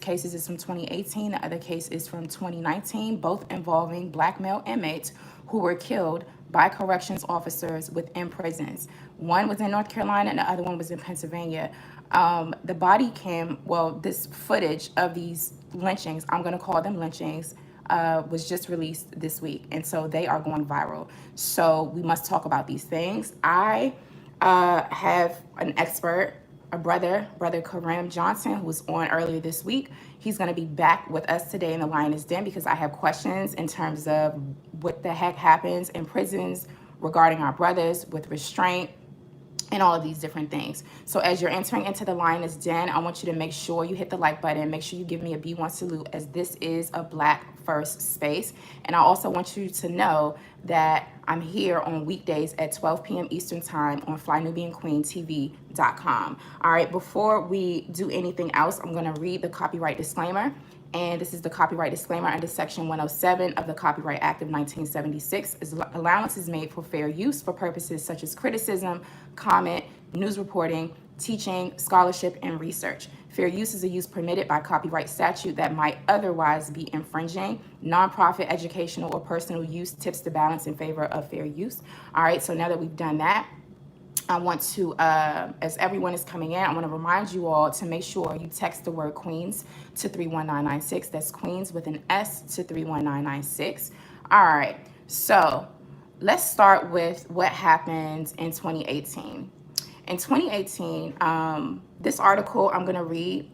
cases is from 2018. The other case is from 2019, both involving Black male inmates who were killed by corrections officers within prisons. One was in North Carolina and the other one was in Pennsylvania. The body cam, well, this footage of these lynchings, I'm going to call them lynchings, was just released this week. And so they are going viral. So we must talk about these things. I have an expert, brother Kareem Johnson, who was on earlier this week. He's going to be back with us today in the Lioness Den because I have questions in terms of what the heck happens in prisons regarding our brothers with restraint and all of these different things. So as you're entering into the Lioness Den, I want you to make sure you hit the like button. Make sure you give me a B1 salute, as this is a Black first space. And I also want you to know that I'm here on weekdays at 12 p.m. Eastern time on FlyNubianQueenTV.com. All right, before we do anything else, I'm going to read the copyright disclaimer. And this is the copyright disclaimer under Section 107 of the Copyright Act of 1976. Allowance is made for fair use for purposes such as criticism, comment, news reporting, teaching, scholarship, and research. Fair use is a use permitted by copyright statute that might otherwise be infringing. Nonprofit, educational, or personal use tips the balance in favor of fair use. All right, so now that we've done that, I want to, as everyone is coming in, I want to remind you all to make sure you text the word Queens to 31996. That's Queens with an S to 31996. All right, so let's start with what happened in 2018. In 2018, this article I'm going to read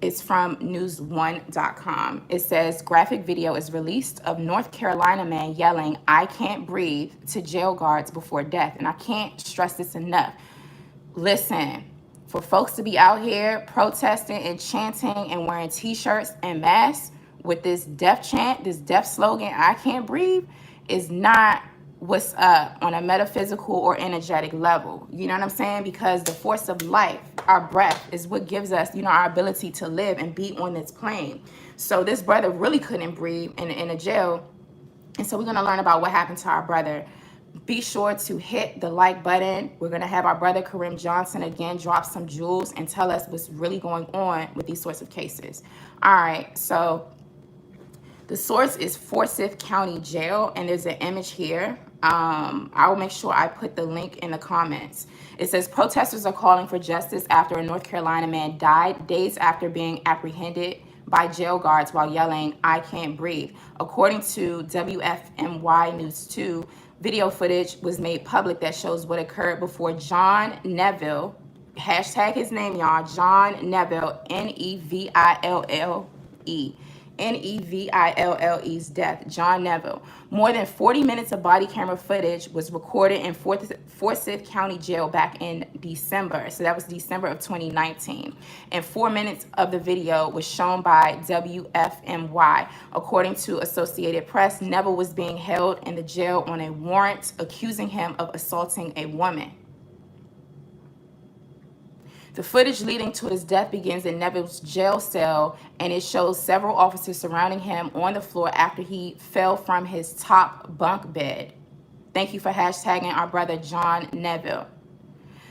is from news1.com. It says, graphic video is released of North Carolina man yelling, "I can't breathe," to jail guards before death. And I can't stress this enough. Listen, for folks to be out here protesting and chanting and wearing t-shirts and masks with this death chant, this death slogan, "I can't breathe," is not what's up on a metaphysical or energetic level. You know what I'm saying? Because the force of life, our breath, is what gives us, our ability to live and be on this plane. So this brother really couldn't breathe in a jail. And so we're going to learn about what happened to our brother. Be sure to hit the like button. We're going to have our brother Kareem Johnson again drop some jewels and tell us what's really going on with these sorts of cases. All right, so the source is Forsyth County Jail, and there's an image here. I will make sure I put the link in the comments. It says, protesters are calling for justice after a North Carolina man died days after being apprehended by jail guards while yelling, "I can't breathe." According to WFMY News 2, video footage was made public that shows what occurred before John Neville, hashtag his name, y'all, John Neville, Neville's death, John Neville. More than 40 minutes of body camera footage was recorded in Forsyth County Jail back in December. So that was December of 2019. And 4 minutes of the video was shown by WFMY. According to Associated Press, Neville was being held in the jail on a warrant accusing him of assaulting a woman. The footage leading to his death begins in Neville's jail cell, and it shows several officers surrounding him on the floor after he fell from his top bunk bed. Thank you for hashtagging our brother John Neville.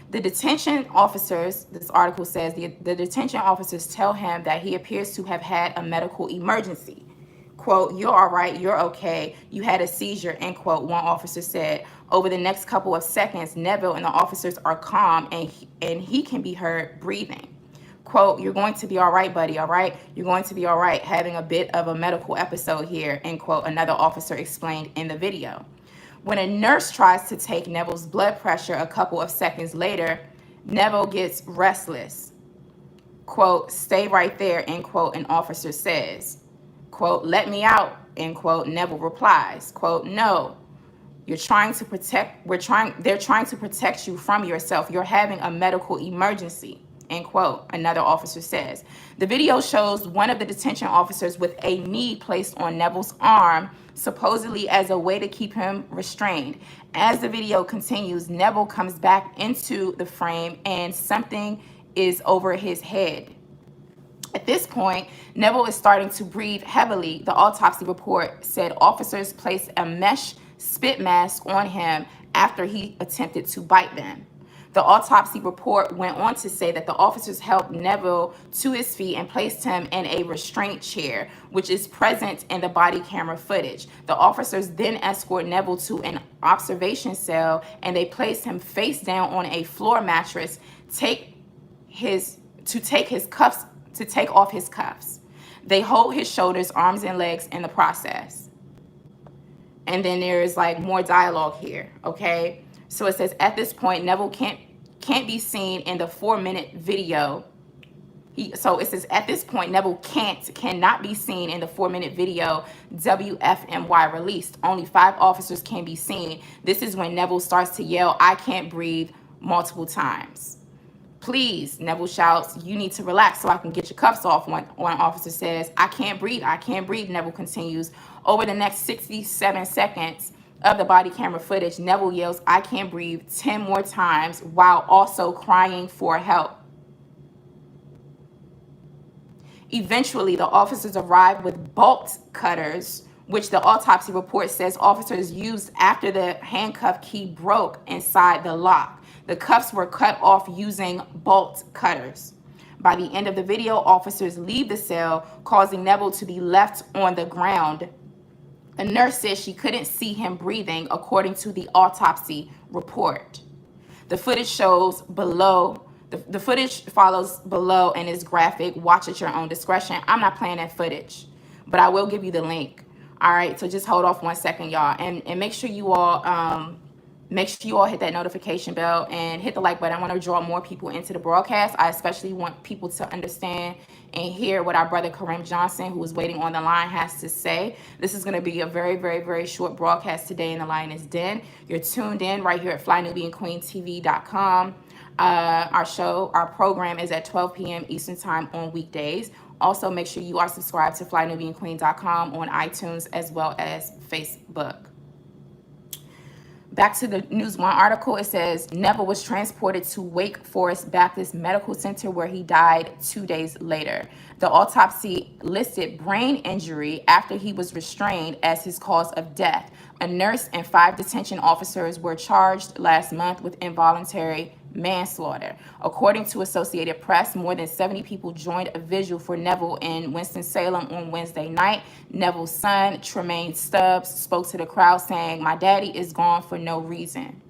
The detention officers, this article says, the detention officers tell him that he appears to have had a medical emergency. Quote, "You're all right, you're okay, you had a seizure," end quote, one officer said. Over the next couple of seconds, Neville and the officers are calm, and he can be heard breathing. Quote, "You're going to be all right, buddy, all right? You're going to be all right, having a bit of a medical episode here," end quote, another officer explained in the video. When a nurse tries to take Neville's blood pressure a couple of seconds later, Neville gets restless. Quote, "Stay right there," end quote, an officer says. Quote, "Let me out," end quote, Neville replies. Quote, "No, they're trying to protect you from yourself. You're having a medical emergency," end quote, another officer says. The video shows one of the detention officers with a knee placed on Neville's arm, supposedly as a way to keep him restrained. As the video continues, Neville comes back into the frame and something is over his head. At this point, Neville is starting to breathe heavily. The autopsy report said officers placed a mesh spit mask on him after he attempted to bite them. The autopsy report went on to say that the officers helped Neville to his feet and placed him in a restraint chair, which is present in the body camera footage. The officers then escort Neville to an observation cell and they placed him face down on a floor mattress, take off his cuffs. They hold his shoulders, arms, and legs in the process. And then there's like more dialogue here, okay? So it says, at this point, Neville can't be seen in the 4-minute video. So it says, at this point, Neville cannot be seen in the 4-minute video WFMY released. Only 5 officers can be seen. This is when Neville starts to yell, "I can't breathe," multiple times. Please, Neville shouts, "You need to relax so I can get your cuffs off." One officer says, "I can't breathe, I can't breathe," Neville continues. Over the next 67 seconds of the body camera footage, Neville yells, "I can't breathe," 10 more times while also crying for help. Eventually, the officers arrived with bolt cutters, which the autopsy report says officers used after the handcuff key broke inside the lock. The cuffs were cut off using bolt cutters. By the end of the video, officers leave the cell, causing Neville to be left on the ground. A nurse says she couldn't see him breathing, according to the autopsy report. The footage shows below. The footage follows below and is graphic. Watch at your own discretion. I'm not playing that footage, but I will give you the link. All right, so just hold off 1 second, y'all, and make sure you all hit that notification bell and hit the like button. I want to draw more people into the broadcast. I especially want people to understand and hear what our brother Kareem Johnson, who is waiting on the line, has to say. This is going to be a very, very, very short broadcast today in the Lioness Den. You're tuned in right here at FlyNubianQueenTV.com. Our program is at 12 p.m. Eastern Time on weekdays. Also, make sure you are subscribed to FlyNubianQueen.com on iTunes as well as Facebook. Back to the News One article, it says Neville was transported to Wake Forest Baptist Medical Center where he died 2 days later. The autopsy listed brain injury after he was restrained as his cause of death. A nurse and 5 detention officers were charged last month with involuntary manslaughter. According to Associated Press, more than 70 people joined a vigil for Neville in Winston-Salem on Wednesday night. Neville's son, Tremaine Stubbs, spoke to the crowd saying, "My daddy is gone for no reason."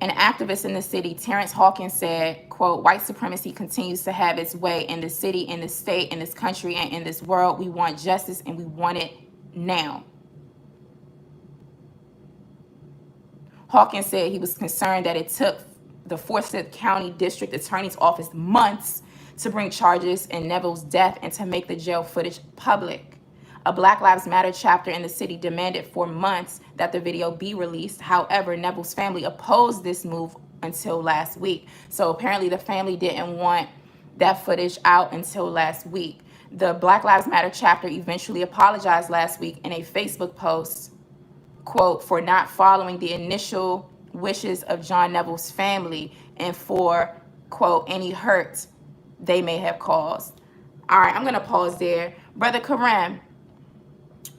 An activist in the city, Terrence Hawkins, said, quote, "White supremacy continues to have its way in the city, in the state, in this country, and in this world. We want justice and we want it now." Hawkins said he was concerned that it took the Forsyth County District Attorney's Office months to bring charges in Neville's death and to make the jail footage public. A Black Lives Matter chapter in the city demanded for months that the video be released. However, Neville's family opposed this move until last week. So apparently the family didn't want that footage out until last week. The Black Lives Matter chapter eventually apologized last week in a Facebook post, quote, for not following the initial wishes of John Neville's family and for, quote, any hurt they may have caused. All right, I'm going to pause there. Brother Kareem,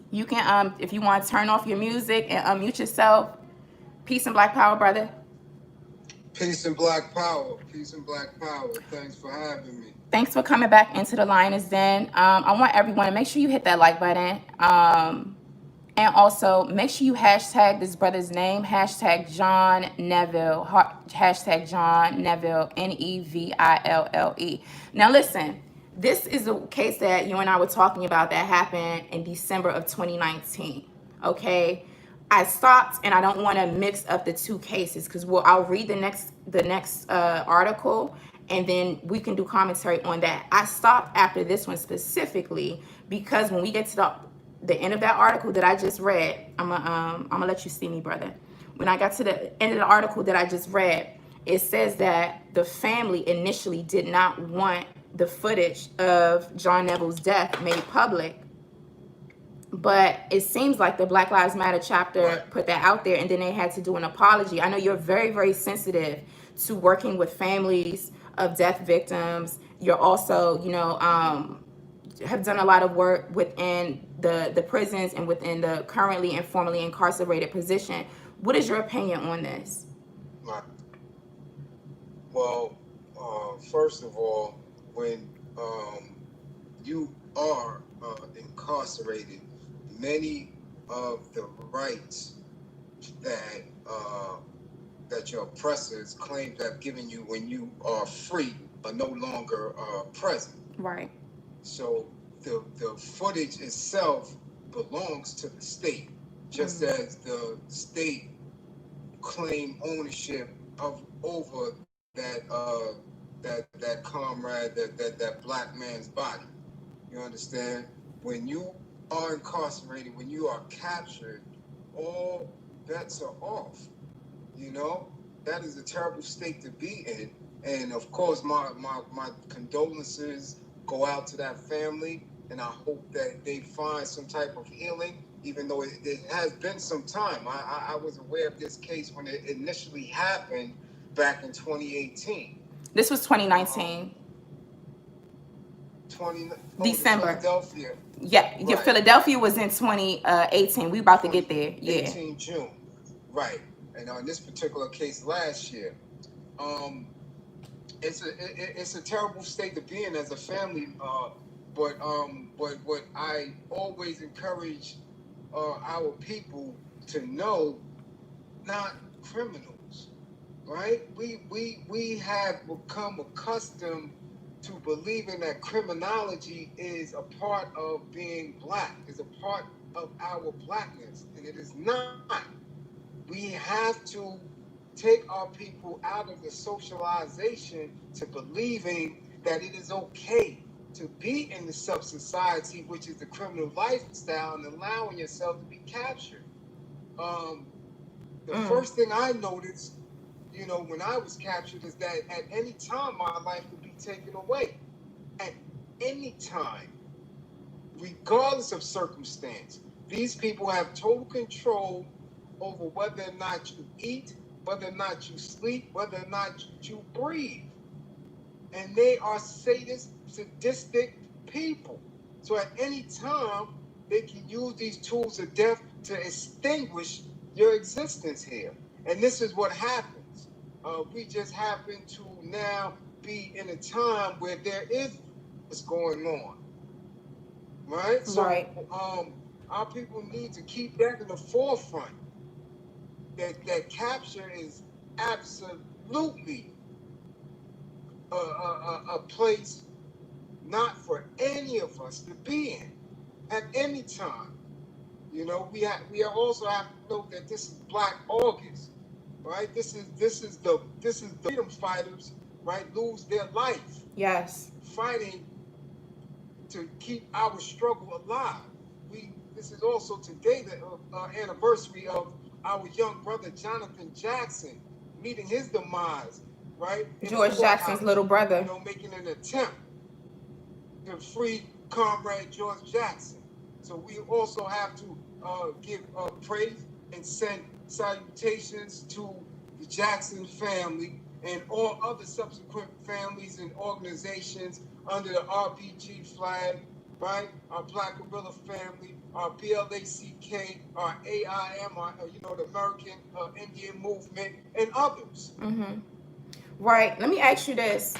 you can, if you want to turn off your music and unmute yourself. Peace and Black Power, brother. Peace and Black Power. Peace and Black Power. Thanks for having me. Thanks for coming back into the Lioness Den. I want everyone to make sure you hit that like button. And also, make sure you hashtag this brother's name, hashtag John Neville, hashtag John Neville, Neville. Now, listen, this is a case that you and I were talking about that happened in December of 2019, okay? I stopped, and I don't want to mix up the two cases because I'll read the next article, and then we can do commentary on that. I stopped after this one specifically because when we get to the end of that article that I just read, I'm gonna let you see me, brother. When I got to the end of the article that I just read, it says that the family initially did not want the footage of John Neville's death made public, but it seems like the Black Lives Matter chapter put that out there, and then they had to do an apology. I know you're very, very sensitive to working with families of death victims. You're also, have done a lot of work within the prisons and within the currently and formerly incarcerated position. What is your opinion on this? Right. Well, first of all, when you are incarcerated, many of the rights that that your oppressors claim to have given you when you are free are no longer present. Right. So the footage itself belongs to the state, just as the state claim ownership of over that comrade, that black man's body. You understand? When you are incarcerated, when you are captured, all bets are off. You know, that is a terrible state to be in. And of course, my condolences go out to that family, and I hope that they find some type of healing, even though it has been some time. I was aware of this case when it initially happened back in 2018. This was 2019. December. Philadelphia. Yeah, Right. Philadelphia was in 2018. We about to get there. Yeah. 18 June. Right. And on this particular case last year, it's a terrible state to be in as a family. But what I always encourage our people to know, not criminals, right? We have become accustomed to believing that criminology is a part of being black, is a part of our blackness, and it is not. We have to take our people out of the socialization to believing that it is okay to be in the sub-society, which is the criminal lifestyle, and allowing yourself to be captured. The first thing I noticed, when I was captured, is that at any time my life could be taken away. At any time, regardless of circumstance. These people have total control over whether or not you eat, whether or not you sleep, whether or not you breathe. And they are sadistic people. So at any time, they can use these tools of death to extinguish your existence here. And this is what happens. We just happen to now be in a time where there is what's going on. Right? So our people need to keep that in the forefront. That capture is absolutely a place not for any of us to be in at any time. We also have to note that this is Black August, right? This is the freedom fighters, right, lose their life. Yes. Fighting to keep our struggle alive. This is also today the anniversary of our young brother Jonathan Jackson meeting his demise, right? George Jackson's little brother. Making an attempt to free Comrade George Jackson. So we also have to give praise and send salutations to the Jackson family and all other subsequent families and organizations under the RBG flag, right? Our Black Guerrilla family, our BLACK, our AIM, our, the American Indian Movement, and others. Mm-hmm. Right. Let me ask you this.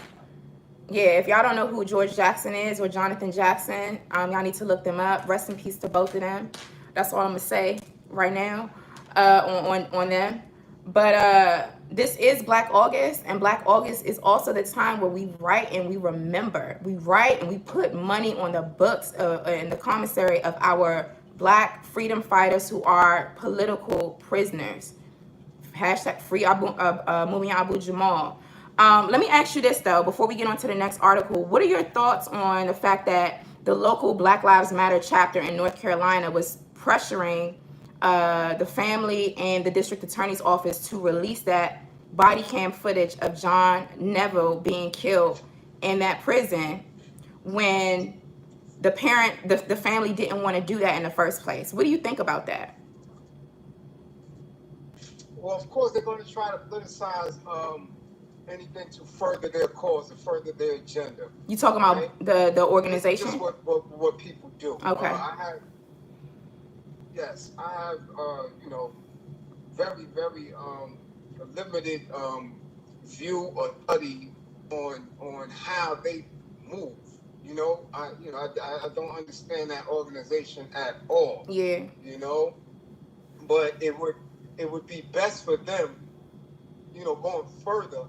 Yeah, if y'all don't know who George Jackson is or Jonathan Jackson, y'all need to look them up. Rest in peace to both of them. That's all I'm gonna say right now on them. But this is Black August, and Black August is also the time where we write and we remember. We write and we put money on the books in the commissary of our Black freedom fighters who are political prisoners. Hashtag free Mumia Abu-Jamal. Let me ask you this, though, before we get on to the next article. What are your thoughts on the fact that the local Black Lives Matter chapter in North Carolina was pressuring the family and the district attorney's office to release that body cam footage of John Neville being killed in that prison when the family didn't want to do that in the first place? What do you think about that? Well, of course, they're going to try to politicize anything to further their cause, to further their agenda. You talking Right? about the This is just organization? what people do. Okay. I have very, very limited view or study on how they move. I don't understand that organization at all. Yeah. But it would be best for them, going further,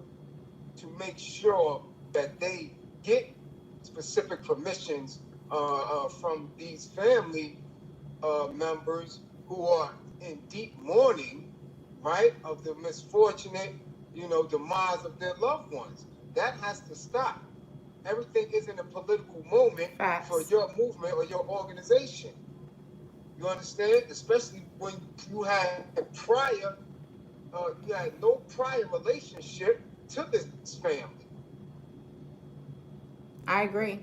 to make sure that they get specific permissions from these family members who are in deep mourning, right, of the misfortunate, demise of their loved ones. That has to stop. Everything isn't a political moment for your movement or your organization. You understand? Especially when you had no prior relationship to this family. I agree.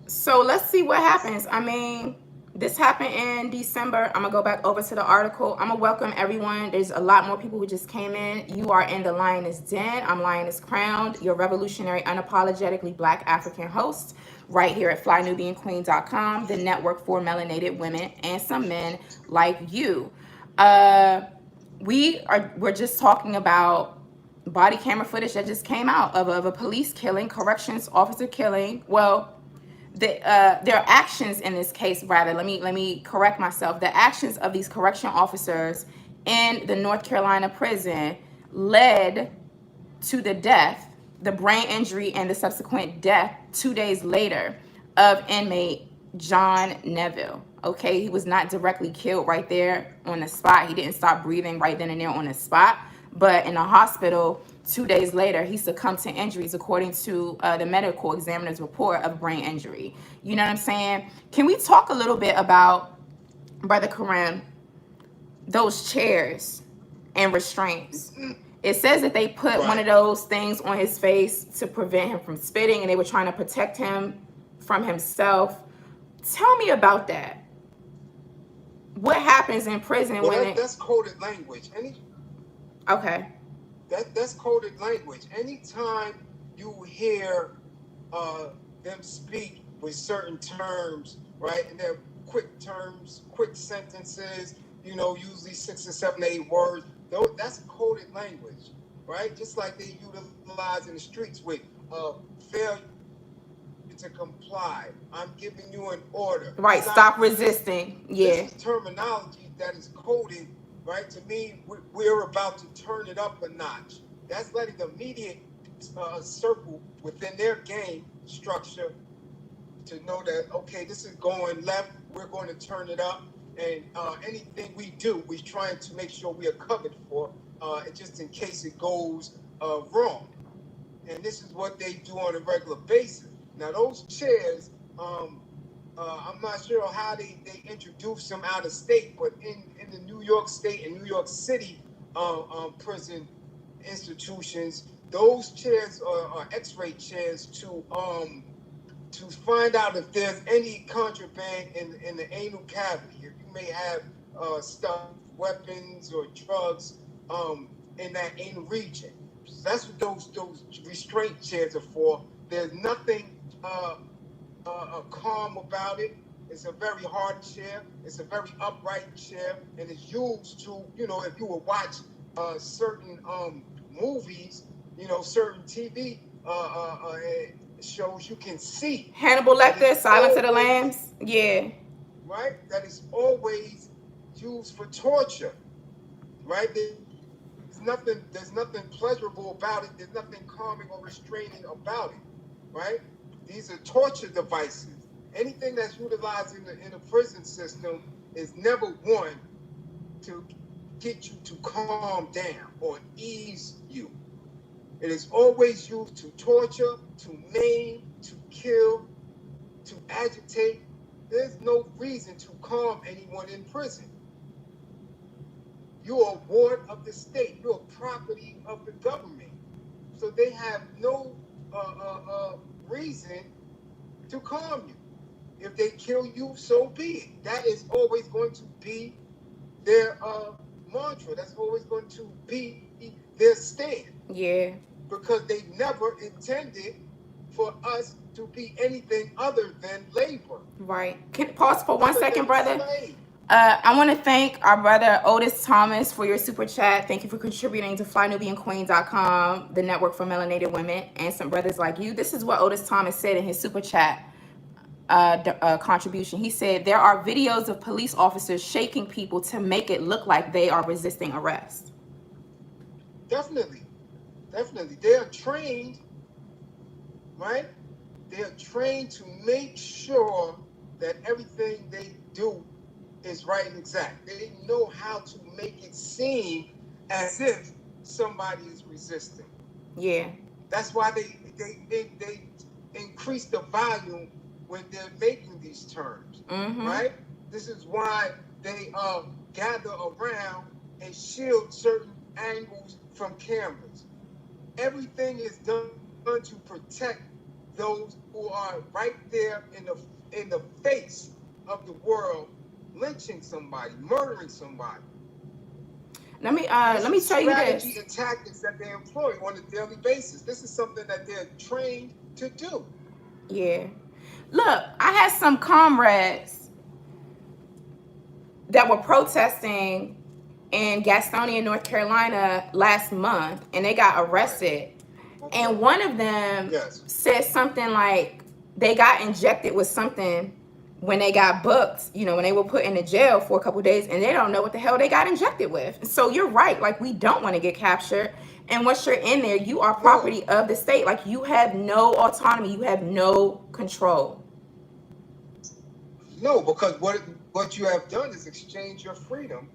So let's see what happens. I mean, this happened in December. I'm gonna go back over to the article. I'm gonna welcome everyone. There's a lot more people who just came in. You are in the Lioness Den. I'm Lioness Crowned, your revolutionary, unapologetically Black African host, right here at FlyNubianQueen.com, the network for melanated women and some men like you. We're just talking about body camera footage that just came out of a police killing, corrections officer killing. Well, their actions in this case, rather, let me correct myself. The actions of these correction officers in the North Carolina prison led to the death, the brain injury, and the subsequent death 2 days later of inmate John Neville. Okay, he was not directly killed right there on the spot. He didn't stop breathing right then and there on the spot, but in the hospital 2 days later, he succumbed to injuries according to the medical examiner's report of brain injury. You know what I'm saying? Can we talk a little bit about, Brother Kareem, those chairs and restraints? It says that they put one of those things on his face to prevent him from spitting, and they were trying to protect him from himself. Tell me about that. What happens in prison that's coded language. Okay. That's coded language. Anytime you hear them speak with certain terms, right, and they're quick terms, quick sentences, usually 6 or 7 or 8 words, that's coded language, right? Just like they utilize in the streets with failure to comply. I'm giving you an order. Right, stop resisting. Yeah. This is terminology that is coded, right? To me, we're about to turn it up a notch. That's letting the media circle within their game structure to know that, okay, this is going left, we're going to turn it up. And anything we do, we're trying to make sure we are covered for, just in case it goes wrong. And this is what they do on a regular basis. Now, those chairs, I'm not sure how they introduce them out of state, but in the New York State and New York City prison institutions, those chairs are X-ray chairs to find out if there's any contraband in the anal cavity. If you may have stuff, weapons or drugs in that anal region. So that's what those restraint chairs are for. There's nothing calm about it. It's a very hard chair. It's a very upright chair, and it's used to, if you will watch certain movies, certain TV shows, you can see Hannibal Lecter, Silence of the Lambs. Yeah. Right? That is always used for torture. Right? There's nothing pleasurable about it. There's nothing calming or restraining about it. Right? These are torture devices. Anything that's utilized in the prison system is never one to get you to calm down or ease you. It is always used to torture, to maim, to kill, to agitate. There's no reason to calm anyone in prison. You're a ward of the state. You're a property of the government. So they have no reason to calm you. If they kill you, so be it. That is always going to be their mantra. That's always going to be their stand. Yeah. because they never intended for us to be anything other than labor, Right. Can pause for one other second, than brother? slave. I want to thank our brother Otis Thomas for your super chat. Thank you for contributing to FlyNubianQueen.com, the network for melanated women, and some brothers like you. This is what Otis Thomas said in his super chat contribution. He said, there are videos of police officers shaking people to make it look like they are resisting arrest. Definitely, definitely. They are trained, right? They are trained to make sure that everything they do is right and exact. They know how to make it seem as if somebody is resisting. Yeah. That's why they increase the volume when they're making these terms, right? This is why they gather around and shield certain angles from cameras. Everything is done to protect those who are right there in the face of the world, lynching somebody, murdering somebody. Let me tell you strategy this. and tactics that they employ on a daily basis. This is something that they're trained to do. Yeah. Look, I had some comrades that were protesting in Gastonia, North Carolina last month, and they got arrested. Okay. And one of them Yes. said something like they got injected with something when they got booked, you know, when they were put into jail for a couple of days, and they don't know what the hell they got injected with. So you're right. Like, we don't want to get captured. And once you're in there, you are property of the state. Like, you have no autonomy. You have no control. No, because what you have done is exchange your freedom,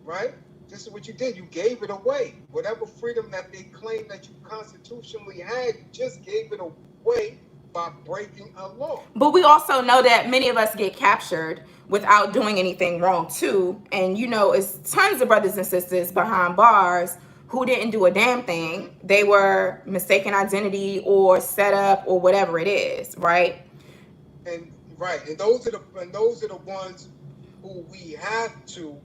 right? This is what you did. You gave it away. Whatever freedom that they claim that you constitutionally had, you just gave it away by breaking a law. But we also know that many of us get captured without doing anything wrong too. And you know, it's tons of brothers and sisters behind bars who didn't do a damn thing. They were mistaken identity or set up or whatever it is, right? And those are the ones who we have to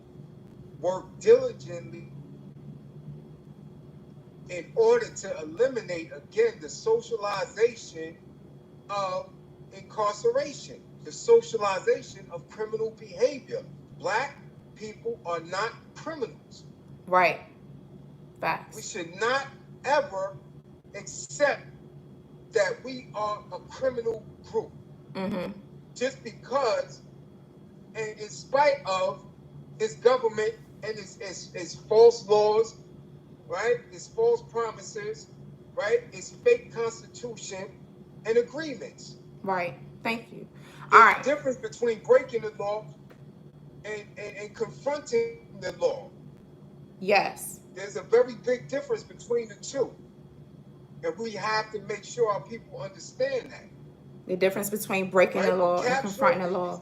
work diligently in order to eliminate, again, the socialization of incarceration, the socialization of criminal behavior. Black people are not criminals. Right. We Facts. should not ever accept that we are a criminal group just because, and in spite of its government and its false laws, right? Its false promises, right? Its fake constitution and agreements. Right. Thank you. There's All right. a difference between breaking the law and confronting the law. Yes. There's a very big difference between the two. And we have to make sure our people understand that. The difference between breaking the law and confronting the law.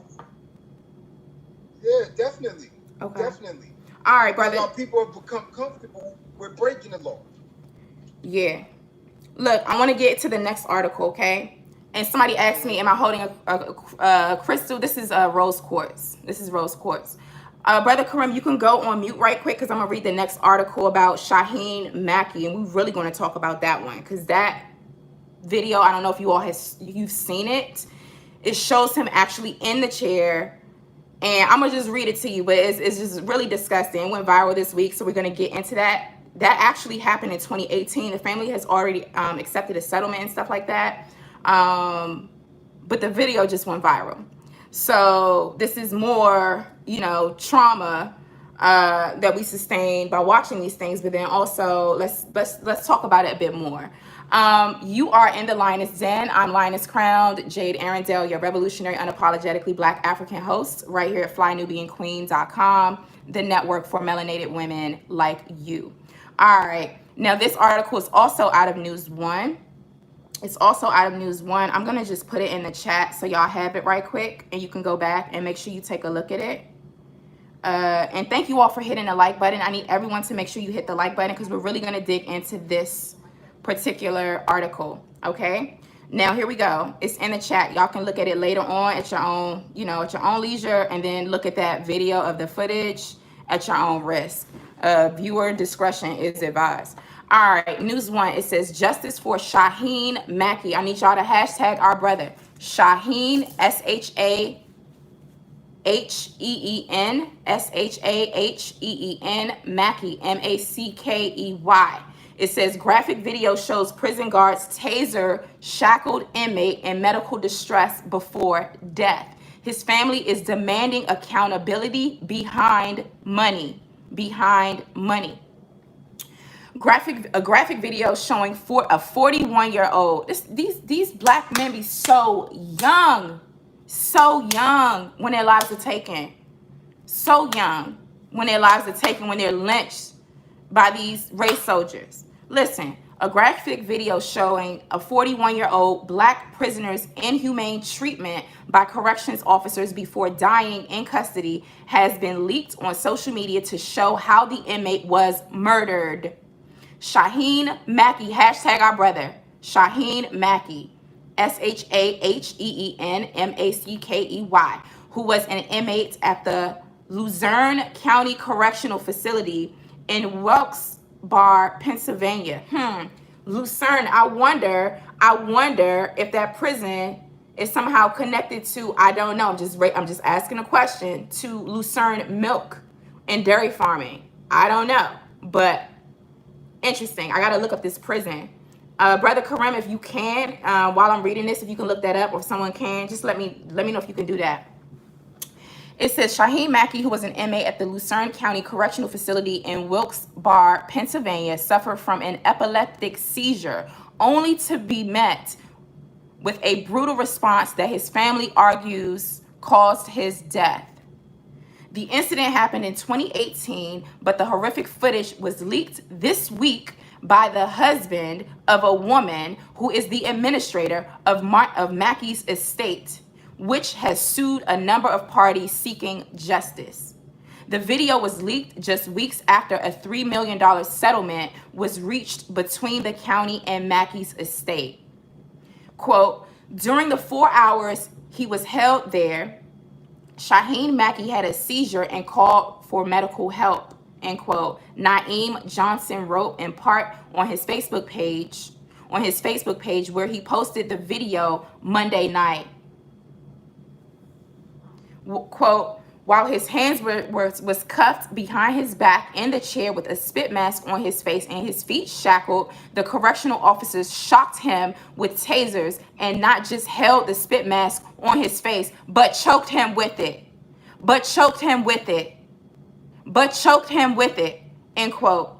Yeah, definitely. Okay. Definitely. All right, brother. Our people have become comfortable with breaking the law. Yeah. Look, I want to get to the next article, okay? And somebody asked me, am I holding a crystal? This is rose quartz. This is rose quartz. Brother Karim, you can go on mute right quick because I'm going to read the next article about Shaheen Mackey. And we're really going to talk about that one because that video, I don't know if you all you've seen it. It shows him actually in the chair. And I'm going to just read it to you, but it's just really disgusting. It went viral this week, so we're going to get into that. That actually happened in 2018. The family has already accepted a settlement and stuff like that. But the video just went viral. So this is more, you know, trauma that we sustain by watching these things. But then also, let's talk about it a bit more. You are in the Lioness Den. I'm Lioness Crowned, Jade Arendelle, your revolutionary, unapologetically Black African host, right here at FlyNubianQueen.com, the network for melanated women like you. All right. Now, this article is also out of News One. It's also out of News One. I'm going to just put it in the chat so y'all have it right quick, and you can go back and make sure you take a look at it. And thank you all for hitting the like button. I need everyone to make sure you hit the like button because we're really going to dig into this particular article. Okay. Now here we go. It's in the chat. Y'all can look at it later on at your own, you know, at your own leisure, and then look at that video of the footage at your own risk. Viewer discretion is advised. All right, news one. It says justice for Shaheen Mackey. I need y'all to hashtag our brother. Shaheen, Shaheen, Shaheen, Mackey, Mackey. It says graphic video shows prison guards taser shackled inmate in medical distress before death. His family is demanding accountability behind money. Behind money. A graphic video showing a 41-year-old. These black men be so young when their lives are taken. So young when their lives are taken, when they're lynched by these race soldiers. Listen, a graphic video showing a 41-year-old black prisoner's inhumane treatment by corrections officers before dying in custody has been leaked on social media to show how the inmate was murdered. Shaheen Mackey, hashtag our brother. Shaheen Mackey, Shaheen Mackey, who was an inmate at the Luzerne County Correctional Facility in Wilkes-Barre, Pennsylvania. Luzerne, I wonder if that prison is somehow connected to, I don't know, I'm just asking a question, to Lucerne milk and dairy farming. I don't know, but interesting. I gotta look up this prison. Brother Kareem, if you can, while I'm reading this, if you can look that up, or if someone can, just let me know if you can do that. It says Shaheen Mackey, who was an inmate at the Lucerne County Correctional Facility in Wilkes-Barre, Pennsylvania, suffered from an epileptic seizure, only to be met with a brutal response that his family argues caused his death. The incident happened in 2018, but the horrific footage was leaked this week by the husband of a woman who is the administrator of Mackey's estate, which has sued a number of parties seeking justice. The video was leaked just weeks after a $3 million settlement was reached between the county and Mackey's estate. Quote, during the 4 hours he was held there, Shaheen Mackey had a seizure and called for medical help, end quote. Naeem Johnson wrote in part on his Facebook page, where he posted the video Monday night. Quote, while his hands was cuffed behind his back in the chair with a spit mask on his face and his feet shackled, the correctional officers shocked him with tasers and not just held the spit mask on his face, but choked him with it. End quote.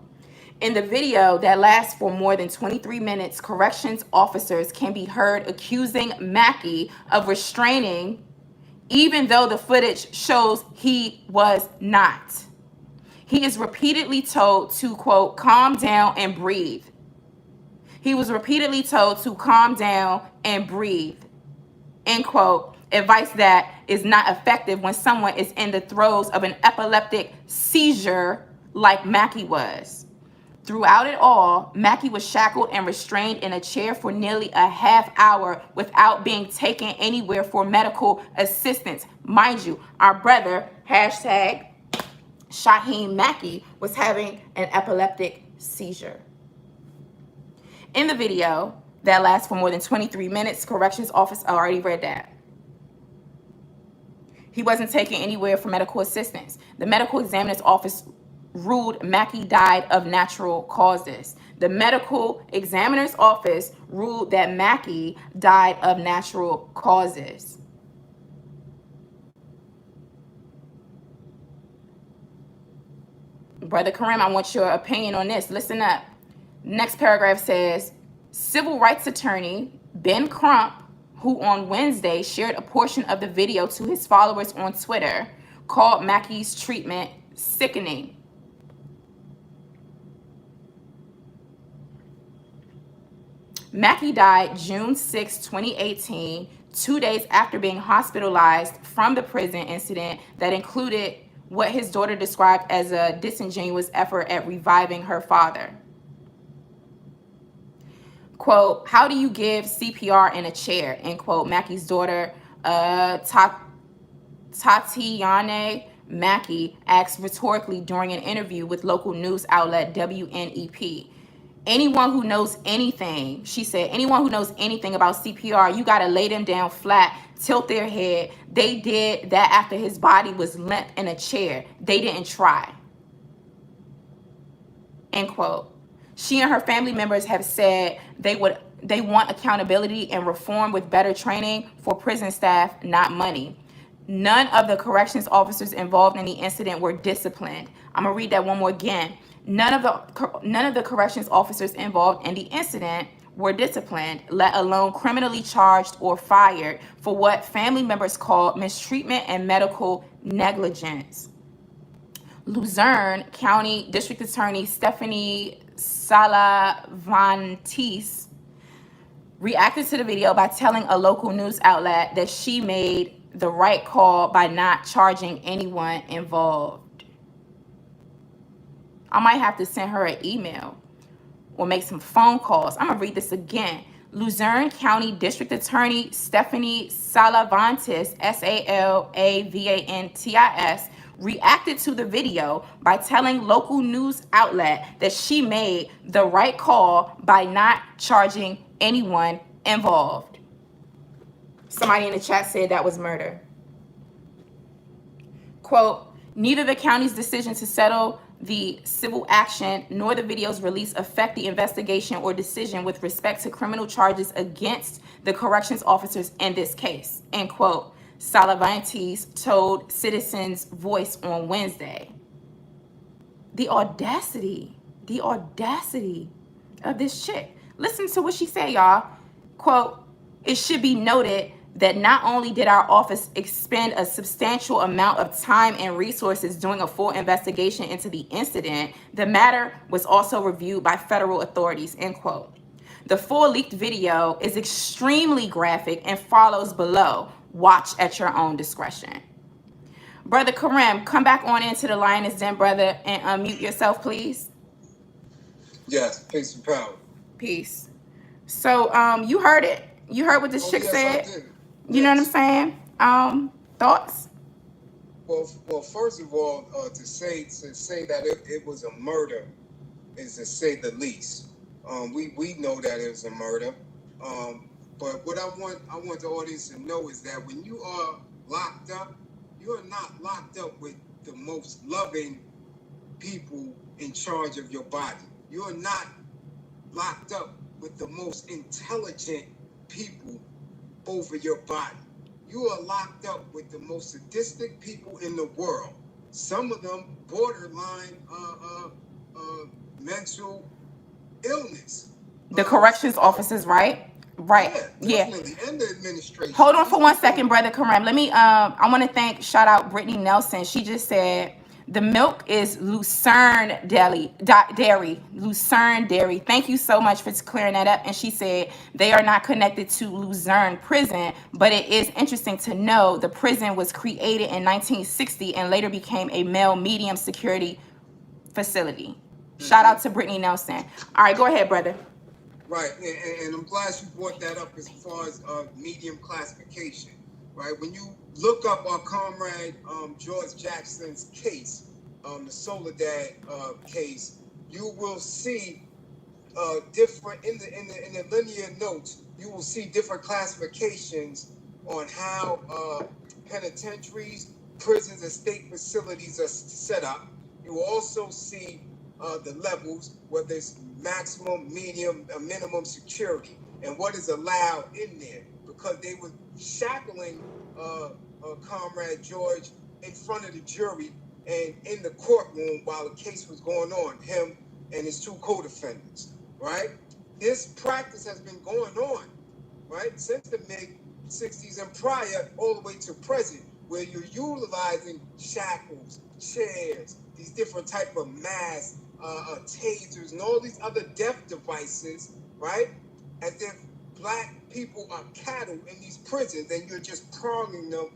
In the video that lasts for more than 23 minutes, corrections officers can be heard accusing Mackey of restraining, even though the footage shows he was not. He is repeatedly told to, quote, calm down and breathe. He was repeatedly told to calm down and breathe, end quote. Advice that is not effective when someone is in the throes of an epileptic seizure like Mackey was. Throughout it all, Mackey was shackled and restrained in a chair for nearly a half hour without being taken anywhere for medical assistance. Mind you, our brother, hashtag Shaheen Mackey, was having an epileptic seizure. In the video that lasts for more than 23 minutes, corrections officer, I already read that. He wasn't taken anywhere for medical assistance. The medical examiner's office ruled Mackey died of natural causes. The medical examiner's office ruled that Mackey died of natural causes. Brother Kareem, I want your opinion on this. Listen up. Next paragraph says, civil rights attorney Ben Crump, who on Wednesday shared a portion of the video to his followers on Twitter, called Mackey's treatment sickening. Mackey died June 6, 2018, 2 days after being hospitalized from the prison incident that included what his daughter described as a disingenuous effort at reviving her father. Quote, how do you give CPR in a chair? End quote. Mackey's daughter, Tatiana Mackey, asked rhetorically during an interview with local news outlet WNEP. anyone who knows anything, she said, anyone who knows anything about CPR, you got to lay them down flat, tilt their head. They did that after his body was limp in a chair. They didn't try. End quote. She and her family members have said they want accountability and reform with better training for prison staff, not money. None of the corrections officers involved in the incident were disciplined. I'm gonna read that one more again. None of the corrections officers involved in the incident were disciplined, let alone criminally charged or fired for what family members called mistreatment and medical negligence. Luzerne County District Attorney Stephanie Salavantis reacted to the video by telling a local news outlet that she made the right call by not charging anyone involved. I might have to send her an email or make some phone calls. I'm gonna read this again. Luzerne County District Attorney Stephanie Salavantis, Salavantis, reacted to the video by telling local news outlet that she made the right call by not charging anyone involved. Somebody in the chat said that was murder. Quote, neither the county's decision to settle the civil action nor the video's release affect the investigation or decision with respect to criminal charges against the corrections officers in this case, end quote. Salavantis told Citizens Voice on Wednesday. The audacity of this chick. Listen to what she said, y'all. Quote, it should be noted that not only did our office expend a substantial amount of time and resources doing a full investigation into the incident, the matter was also reviewed by federal authorities, end quote. The full leaked video is extremely graphic and follows below. Watch at your own discretion. Brother Karim, come back on into the Lioness Den, brother, and unmute yourself, please. Yes, peace and power. Peace. So, you heard it. You heard what this chick said. You know what I'm saying? Thoughts? Well, first of all, to say that it was a murder is to say the least. We know that it was a murder. But what I want the audience to know is that when you are locked up, you are not locked up with the most loving people in charge of your body. You are not locked up with the most intelligent people over your body. You are locked up with the most sadistic people in the world. Some of them borderline mental illness. The corrections officers, right? Right. Yeah. And the administration. Hold on for 1 second, brother Karim. Let me I want to shout out Brittany Nelson. She just said the milk is Lucerne Dairy. Lucerne Dairy. Thank you so much for clearing that up. And she said they are not connected to Luzerne Prison, but it is interesting to know the prison was created in 1960 and later became a male medium security facility. Shout out to Brittany Nelson. All right, go ahead, brother. Right, and I'm glad you brought that up as far as medium classification, right? When you look up our comrade George Jackson's case, the Soledad case, you will see different in the linear notes. You will see different classifications on how penitentiaries, prisons, and state facilities are set up. You will also see the levels, whether it's maximum, medium, minimum security, and what is allowed in there, because they were shackling Comrade George in front of the jury and in the courtroom while the case was going on, him and his two co-defendants, right? This practice has been going on, right, since the mid-60s and prior all the way to present, where you're utilizing shackles, chairs, these different type of masks, tasers, and all these other death devices, right? As if black people are cattle in these prisons and you're just pronging them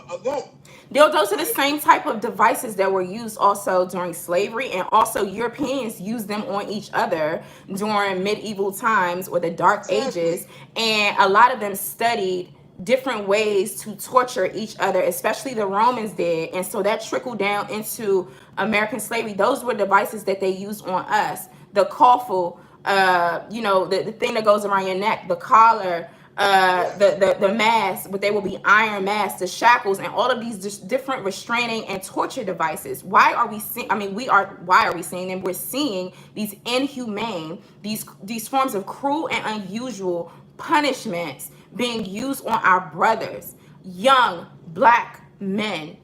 alone. Those are the same type of devices that were used also during slavery, and also Europeans used them on each other during medieval times or the Dark Ages, and a lot of them studied different ways to torture each other, especially the Romans did, and so that trickled down into American slavery. Those were devices that they used on us. The coffle, you know, the thing that goes around your neck, the collar, the mask, but they will be iron masks, the shackles, and all of these just different restraining and torture devices. Why are we seeing? I mean, why are we seeing them? We're seeing these inhumane, these forms of cruel and unusual punishments being used on our brothers, young black men.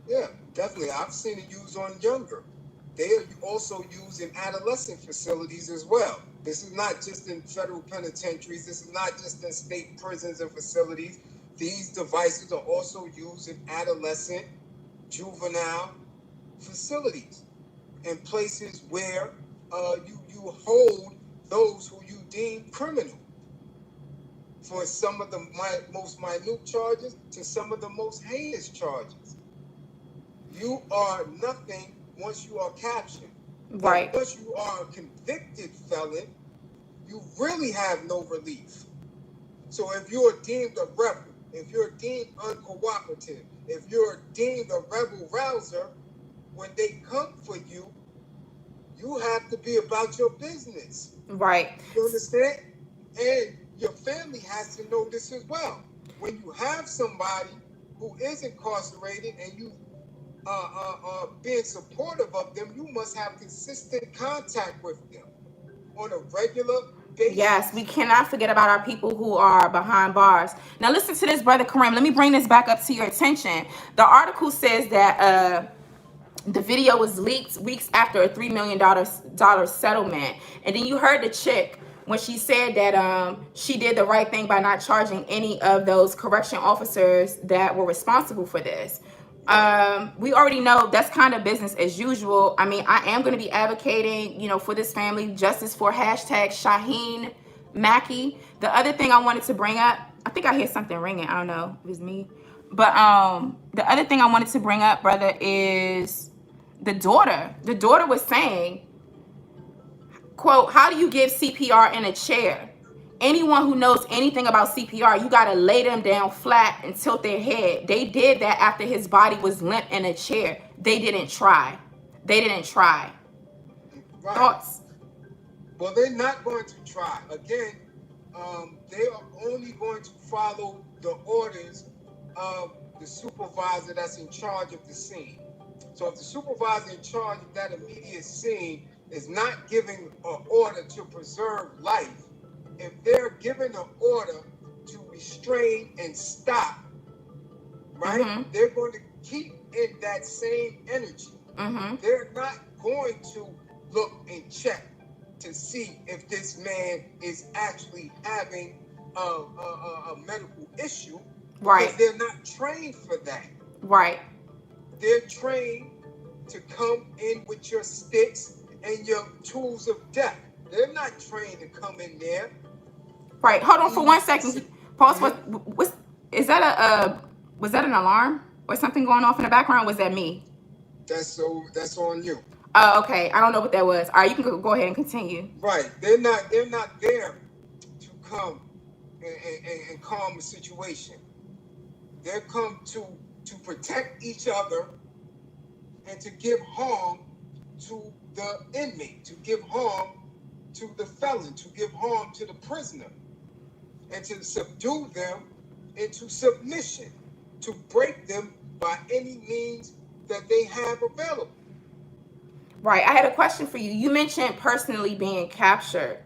Yeah, definitely. I've seen it used on younger. They are also used in adolescent facilities as well. This is not just in federal penitentiaries. This is not just in state prisons and facilities. These devices are also used in adolescent, juvenile facilities and places where you hold those who you deem criminal for some of the most minute charges to some of the most heinous charges. You are nothing once you are captured. Right. But once you are a convicted felon, you really have no relief. So if you're deemed a rebel, if you're deemed uncooperative, if you're deemed a rebel rouser, when they come for you, you have to be about your business. Right. You understand? And your family has to know this as well. When you have somebody who is incarcerated and you being supportive of them, you must have consistent contact with them on a regular basis. Yes, we cannot forget about our people who are behind bars. Now listen to this, Brother Kareem. Let me bring this back up to your attention. The article says that the video was leaked weeks after a $3 million settlement. And then you heard the chick when she said that she did the right thing by not charging any of those correction officers that were responsible for this. We already know that's kind of business as usual. I mean, I am going to be advocating, you know, for this family, justice for hashtag Shaheen Mackey. The other thing I wanted to bring up, I think I hear something ringing. I don't know if it's me. But the other thing I wanted to bring up, brother, is the daughter. The daughter was saying, quote, how do you give CPR in a chair? Anyone who knows anything about CPR, you got to lay them down flat and tilt their head. They did that after his body was limp in a chair. They didn't try. They didn't try. Right. Thoughts? Well, they're not going to try. Again, they are only going to follow the orders of the supervisor that's in charge of the scene. So if the supervisor in charge of that immediate scene is not giving an order to preserve life, if they're giving an order to restrain and stop, right, they're going to keep in that same energy. They're not going to look and check to see if this man is actually having a medical issue. Right. Because they're not trained for that. Right. They're trained to come in with your sticks and your tools of death. They're not trained to come in there. Right. Hold on for 1 second. Pause. Is that was that an alarm or something going off in the background? Was that me? That's on you. Oh, okay. I don't know what that was. All right, you can go ahead and continue. Right. They're not there to come and calm the situation. They're come to protect each other and to give harm to the inmate, to give harm to the felon, to give harm to the prisoner, and to subdue them into submission, to break them by any means that they have available. Right. I had a question for you. You mentioned personally being captured.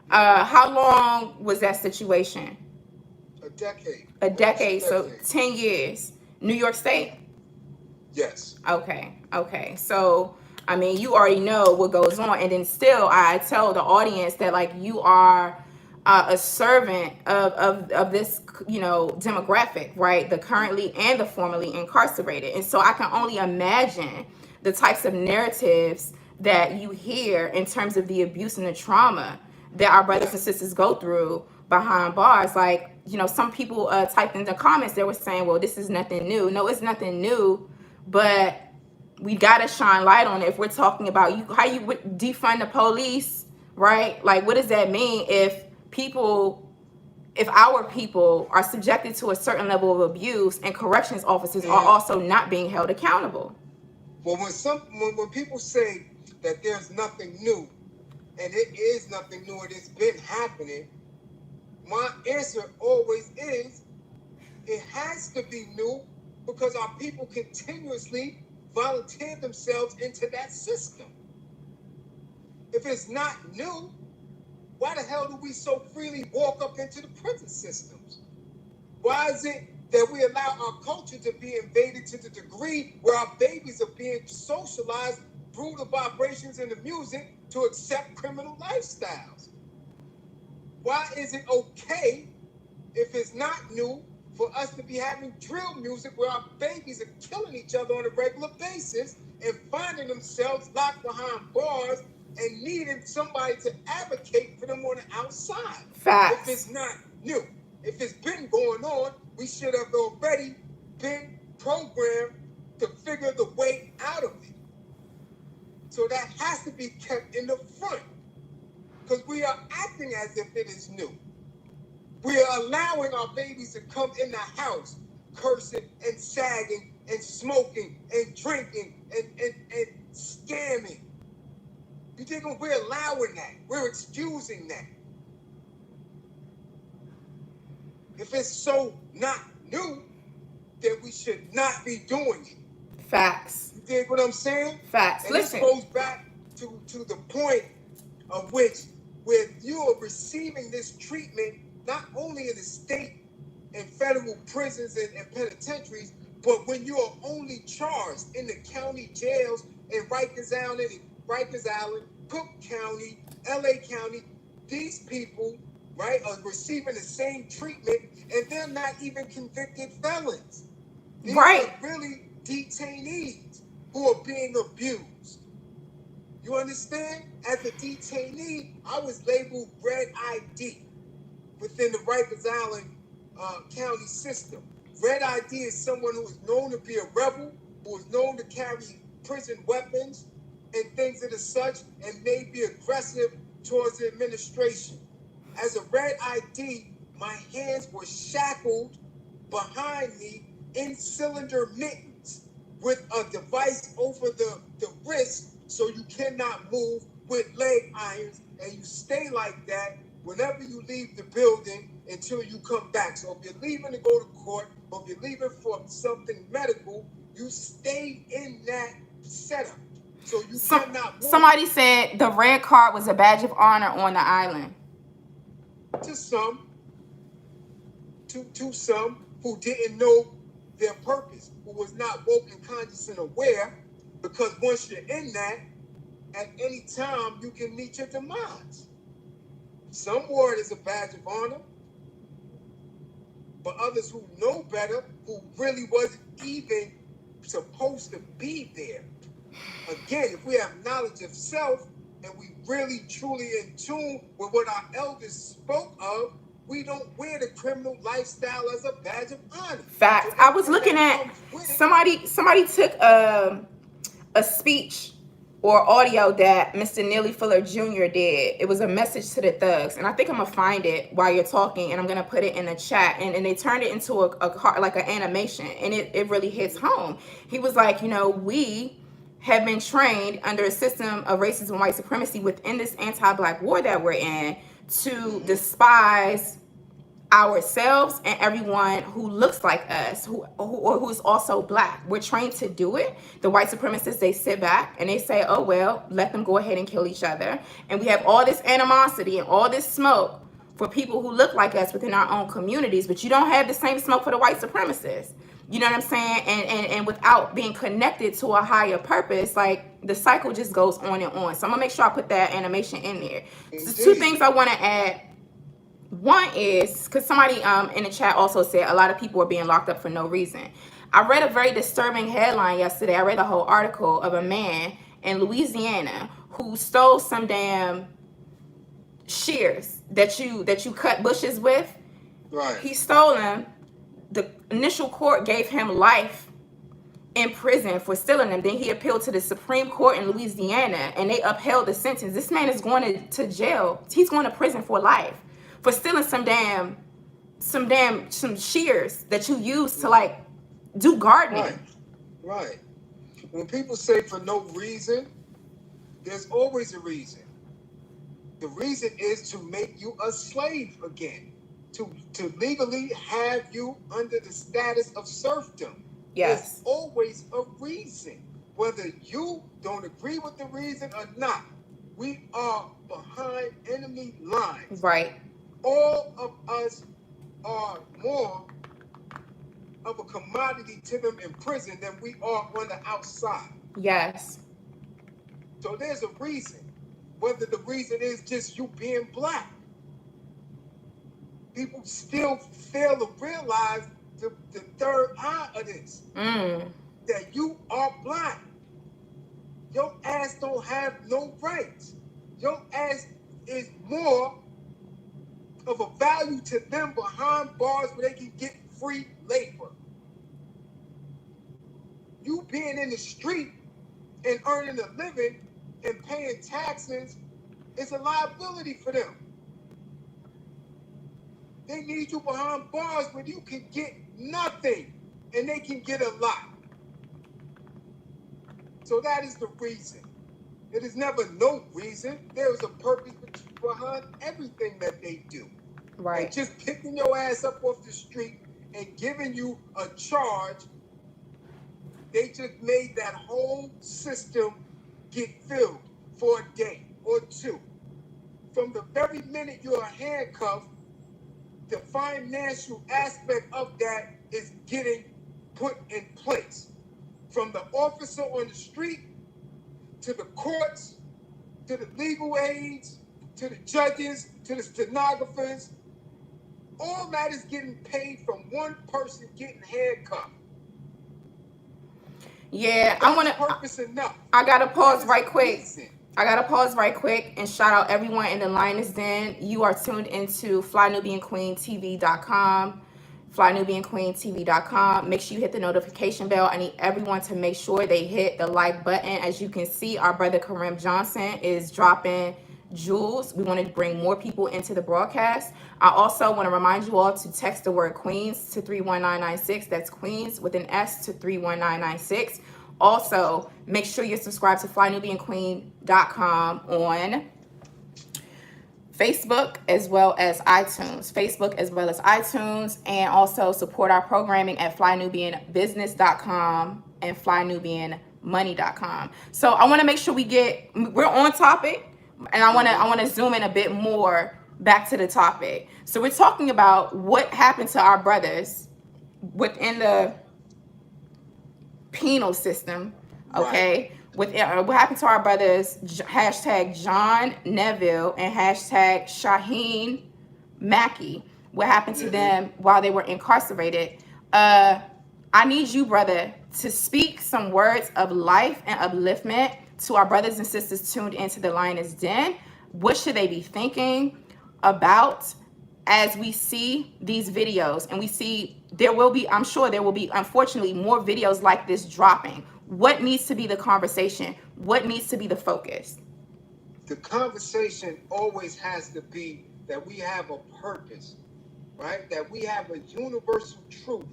How long was that situation? A decade. A decade. So 10 years. New York State? Yes. Okay. So, I mean, you already know what goes on. And then still, I tell the audience that, like, you are a servant of this, you know, demographic, right? The currently and the formerly incarcerated. And so I can only imagine the types of narratives that you hear in terms of the abuse and the trauma that our brothers and sisters go through behind bars. Like, you know, some people typed in the comments, they were saying, well, this is nothing new. No, it's nothing new, but we got to shine light on it. If we're talking about how you would defund the police, right? Like, what does that mean if our people are subjected to a certain level of abuse and corrections officers are also not being held accountable? Well, when people say that there's nothing new and it is nothing new, and it's been happening, my answer always is it has to be new because our people continuously volunteer themselves into that system. If it's not new, why the hell do we so freely walk up into the prison systems? Why is it that we allow our culture to be invaded to the degree where our babies are being socialized through the vibrations and the music to accept criminal lifestyles? Why is it okay, if it's not new, for us to be having drill music where our babies are killing each other on a regular basis and finding themselves locked behind bars and needing somebody to advocate for them on the outside? Facts. If it's not new, if it's been going on, we should have already been programmed to figure the way out of it. So that has to be kept in the front, because we are acting as if it is new. We are allowing our babies to come in the house cursing and sagging and smoking and drinking and scamming. You think we're allowing that? We're excusing that. If it's so not new, then we should not be doing it. Facts. You dig what I'm saying? Facts. And Listen. this goes back to the point of which, where you are receiving this treatment, not only in the state and federal prisons and penitentiaries, but when you are only charged in the county jails in Rikers Island, Cook County, LA County, these people, right, are receiving the same treatment, and they're not even convicted felons. These Right. are really detainees who are being abused. You understand? As a detainee, I was labeled Red ID within the Rikers Island county system. Red ID is someone who is known to be a rebel, who is known to carry prison weapons and things of the such, and may be aggressive towards the administration. As a Red ID, my hands were shackled behind me in cylinder mittens with a device over the wrist, so you cannot move, with leg irons, and you stay like that whenever you leave the building until you come back. So if you're leaving to go to court, or if you're leaving for something medical, you stay in that setup. So you cannot move. Somebody said the red card was a badge of honor on the island. To some, to some who didn't know their purpose, who was not woke and conscious and aware, because once you're in that, at any time you can meet your demise. Some wore it as a badge of honor, but others who know better, who really wasn't even supposed to be there. Again, if we have knowledge of self and we really truly in tune with what our elders spoke of, we don't wear the criminal lifestyle as a badge of honor. Facts. So I was looking at somebody took a speech or audio that Mr. Neely Fuller Jr. did. It was a message to the thugs, and I think I'm gonna find it while you're talking, and I'm gonna put it in the chat. And they turned it into like an animation, and it really hits home. He was like, we have been trained under a system of racism and white supremacy within this anti-Black war that we're in to despise ourselves and everyone who looks like us, who is also Black. We're trained to do it. The white supremacists, they sit back and they say, oh, well, let them go ahead and kill each other. And we have all this animosity and all this smoke for people who look like us within our own communities, but you don't have the same smoke for the white supremacists. You know what I'm saying? And without being connected to a higher purpose, like the cycle just goes on and on. So I'm gonna make sure I put that animation in there. So two things I want to add. One is, because somebody in the chat also said a lot of people are being locked up for no reason. I read a very disturbing headline yesterday. I read a whole article of a man in Louisiana who stole some damn shears that you cut bushes with. Right. He stole them. The initial court gave him life in prison for stealing them. Then he appealed to the Supreme Court in Louisiana, and they upheld the sentence. This man is going to jail. He's going to prison for life for stealing some shears that you use to like do gardening. Right. When people say for no reason, there's always a reason. The reason is to make you a slave again, to legally have you under the status of serfdom. Yes. There's always a reason. Whether you don't agree with the reason or not, we are behind enemy lines. Right. All of us are more of a commodity to them in prison than we are on the outside. Yes. So there's a reason. Whether the reason is just you being black. People still fail to realize the third eye of this. That you are black. Your ass don't have no rights. Your ass is more of a value to them behind bars where they can get free labor. You being in the street and earning a living and paying taxes is a liability for them. They need you behind bars where you can get nothing and they can get a lot. So that is the reason. It is never no reason. There is a purpose behind everything that they do. Right. And just picking your ass up off the street and giving you a charge, they just made that whole system get filled for a day or two. From the very minute you are handcuffed, the financial aspect of that is getting put in place. From the officer on the street, to the courts, to the legal aides, to the judges, to the stenographers, all that is getting paid from one person getting handcuffed. Yeah, Purpose enough. I gotta pause right quick. And shout out everyone in the Lioness Den. You are tuned into FlyNubianQueenTV.com. FlyNubianQueenTV.com. Make sure you hit the notification bell. I need everyone to make sure they hit the like button. As you can see, our brother Kareem Johnson is dropping jewels. We want to bring more people into the broadcast. I also want to remind you all to text the word Queens to 31996. That's Queens with an S to 31996. Also, make sure you're subscribed to FlyNubianQueen.com on Facebook as well as iTunes. And also support our programming at FlyNubianBusiness.com and FlyNubianMoney.com. So I want to make sure we're on topic, and I want to zoom in a bit more back to the topic. So we're talking about what happened to our brothers within the penal system, okay? Right. What happened to our brothers, hashtag John Neville and hashtag Shaheen Mackey. What happened to them while they were incarcerated? I need you, brother, to speak some words of life and upliftment to our brothers and sisters tuned into the Lioness Den. What should they be thinking about as we see these videos? And we see I'm sure there will be, unfortunately, more videos like this dropping. What needs to be the conversation? What needs to be the focus? The conversation always has to be that we have a purpose, right? That we have a universal truth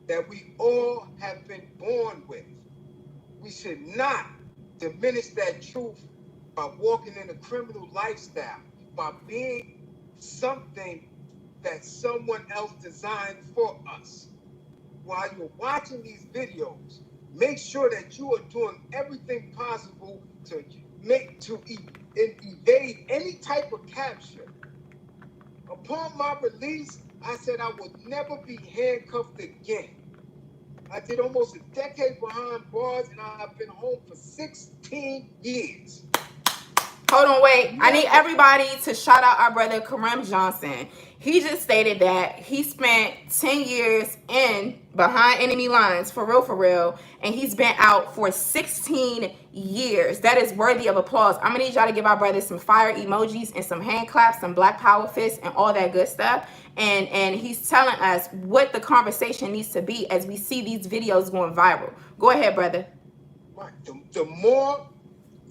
that we all have been born with. We should not diminish that truth by walking in a criminal lifestyle, by being something that someone else designed for us. While you're watching these videos, make sure that you are doing everything possible to evade any type of capture. Upon my release, I said I would never be handcuffed again. I did almost a decade behind bars, and I've been home for 16 years. Hold on, wait. I need everybody to shout out our brother Kareem Johnson. He just stated that he spent 10 years behind enemy lines, for real, and he's been out for 16 years. That is worthy of applause. I'm gonna need y'all to give our brother some fire emojis and some hand claps, some black power fists, and all that good stuff. And he's telling us what the conversation needs to be as we see these videos going viral. Go ahead, brother. Right. The more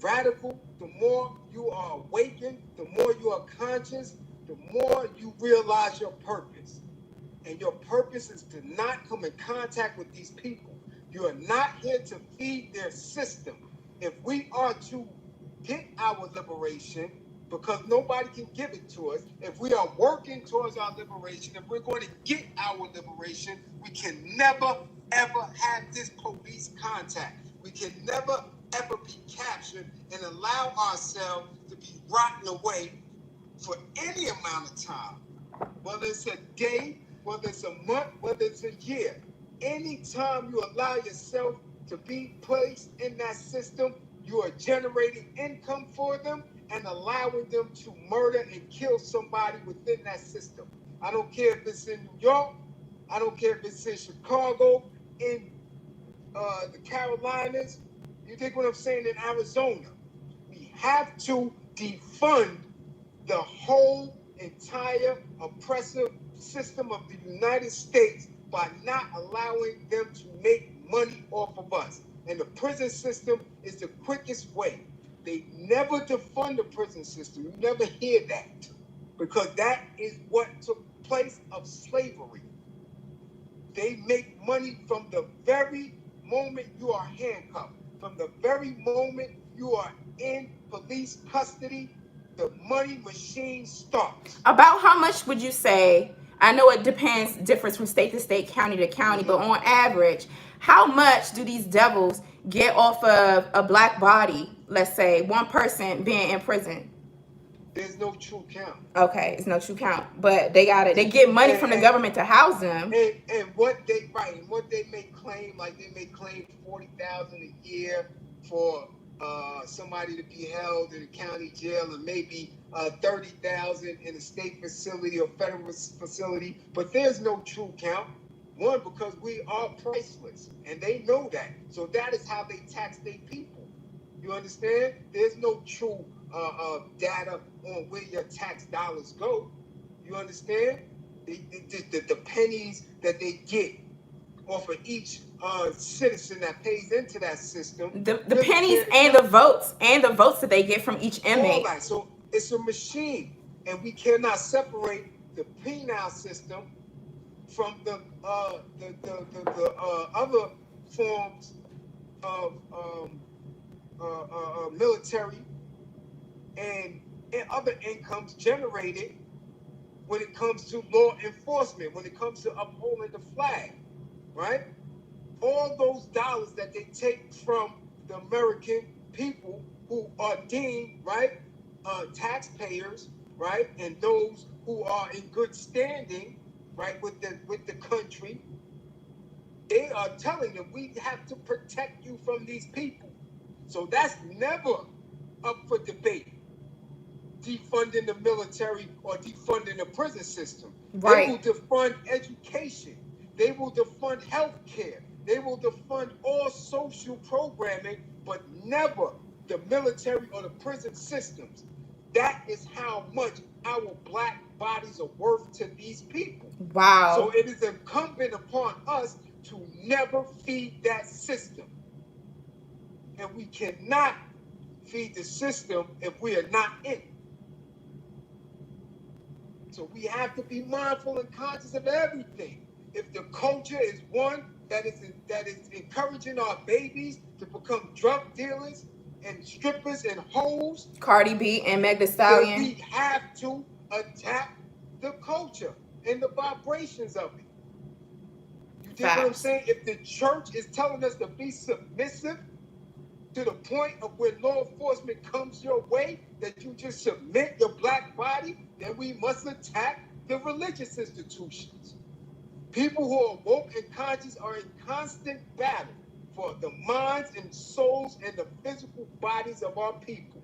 radical, the more you are awakened, the more you are conscious, the more you realize your purpose. And your purpose is to not come in contact with these people. You are not here to feed their system. If we are to get our liberation, because nobody can give it to us. If we are working towards our liberation, if we're going to get our liberation, we can never, ever have this police contact. We can never, ever be captured and allow ourselves to be rotten away for any amount of time. Whether it's a day, whether it's a month, whether it's a year. Anytime you allow yourself to be placed in that system, you are generating income for them and allowing them to murder and kill somebody within that system. I don't care if it's in New York, I don't care if it's in Chicago, in the Carolinas, you think what I'm saying, in Arizona. We have to defund the whole entire oppressive system of the United States by not allowing them to make money off of us. And the prison system is the quickest way. They never defund the prison system. You never hear that, because that is what took place of slavery. They make money from the very moment you are handcuffed, from the very moment you are in police custody. The money machine starts. About how much would you say? I know it depends, differs from state to state, county to county, but on average, how much do these devils get off of a black body? Let's say one person being in prison. There's no true count. Okay, it's no true count, but they got it. They get money from the government to house them. And what they what they may claim, like they may claim $40,000 a year for somebody to be held in a county jail, and maybe $30,000 in a state facility or federal facility. But there's no true count. One, because we are priceless, and they know that. So that is how they tax their people. You understand? There's no true data on where your tax dollars go. You understand? The pennies that they get off of each citizen that pays into that system. The pennies and the votes that they get from each inmate. All that. So it's a machine, and we cannot separate the penal system from the other forms of military and other incomes generated when it comes to law enforcement, when it comes to upholding the flag, right? All those dollars that they take from the American people who are deemed, right, taxpayers, right, and those who are in good standing, right, with the country, they are telling them, we have to protect you from these people. So that's never up for debate. Defunding the military or defunding the prison system. Right. They will defund education. They will defund health care. They will defund all social programming, but never the military or the prison systems. That is how much our black bodies are worth to these people. Wow. So it is incumbent upon us to never feed that system. And we cannot feed the system if we are not in it. So we have to be mindful and conscious of everything. If the culture is one that is encouraging our babies to become drug dealers and strippers and hoes, Cardi B and Meg Thee Stallion, we have to attack the culture and the vibrations of it. You get what I'm saying? If the church is telling us to be submissive to the point of where law enforcement comes your way, that you just submit your black body, then we must attack the religious institutions. People who are woke and conscious are in constant battle for the minds and souls and the physical bodies of our people.